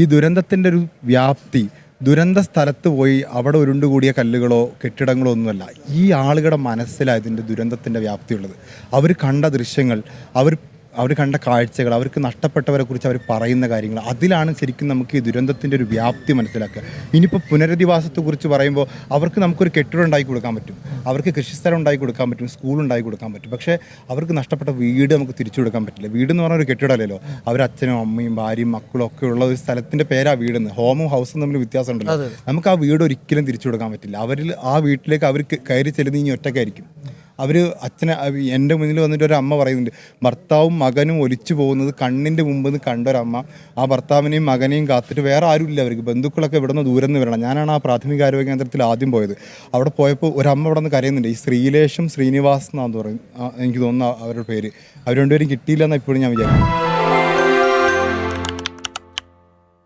ഈ ദുരന്തത്തിൻ്റെ ഒരു വ്യാപ്തി ദുരന്ത സ്ഥലത്ത് പോയി അവിടെ ഉരുണ്ടുകൂടിയ കല്ലുകളോ കെട്ടിടങ്ങളോ ഒന്നുമല്ല. ഈ ആളുകളുടെ മനസ്സിലാണ് ഇതിൻ്റെ ദുരന്തത്തിൻ്റെ വ്യാപ്തിയുള്ളത്. അവർ കണ്ട ദൃശ്യങ്ങൾ, അവർ കണ്ട കാഴ്ചകൾ, അവർക്ക് നഷ്ടപ്പെട്ടവരെ കുറിച്ച് അവർ പറയുന്ന കാര്യങ്ങൾ, അതിലാണ് ശരിക്കും നമുക്ക് ഈ ദുരന്തത്തിൻ്റെ ഒരു വ്യാപ്തി മനസ്സിലാക്കുക. ഇനിയിപ്പോൾ പുനരധിവാസത്തെക്കുറിച്ച് പറയുമ്പോൾ അവർക്ക് നമുക്കൊരു കെട്ടിടം ഉണ്ടാക്കി കൊടുക്കാൻ പറ്റും, അവർക്ക് കൃഷിസ്ഥലം ഉണ്ടാക്കി കൊടുക്കാൻ പറ്റും, സ്കൂൾ ഉണ്ടാക്കി കൊടുക്കാൻ പറ്റും. പക്ഷേ അവർക്ക് നഷ്ടപ്പെട്ട വീട് നമുക്ക് തിരിച്ചു കൊടുക്കാൻ പറ്റില്ല. വീടെന്ന് പറഞ്ഞാൽ ഒരു കെട്ടിടമല്ലല്ലോ. അവർ അച്ഛനും അമ്മയും ഭാര്യയും മക്കളും ഒക്കെ ഉള്ള ഒരു സ്ഥലത്തിൻ്റെ പേരാ വീടെന്ന്. ഹോമും ഹൗസും തമ്മിൽ വ്യത്യാസം ഉണ്ടല്ലോ. നമുക്ക് ആ വീട് ഒരിക്കലും തിരിച്ചു കൊടുക്കാൻ പറ്റില്ല. ആ വീട്ടിലേക്ക് അവർ കയറി ചെല്ലുന്ന ഇനി ഒറ്റയ്ക്കായിരിക്കും. എൻ്റെ മുന്നിൽ വന്നിട്ട് ഒരു അമ്മ പറയുന്നുണ്ട്, ഭർത്താവും മകനും ഒലിച്ചു പോകുന്നത് കണ്ണിൻ്റെ മുമ്പ് നിന്ന് കണ്ടൊരമ്മ ആ ഭർത്താവിനെയും മകനെയും കാത്തിട്ട് വേറെ ആരുമില്ല. അവർക്ക് ബന്ധുക്കളൊക്കെ ഇവിടെ നിന്ന് ദൂരം നിന്ന് വരണം. ഞാനാണ് ആ പ്രാഥമിക ആരോഗ്യ കേന്ദ്രത്തിൽ ആദ്യം പോയത്. അവിടെ പോയപ്പോൾ ഒരമ്മ ഇവിടെ നിന്ന് കരയുന്നുണ്ട്. ഈ ശ്രീലേഷും ശ്രീനിവാസ് എന്നാന്ന് പറയും, എനിക്ക് തോന്നുന്നു അവരുടെ പേര്. അവർ രണ്ടുപേരും കിട്ടിയില്ലെന്നാണ് ഇപ്പോഴും ഞാൻ വിചാരിക്കുന്നു.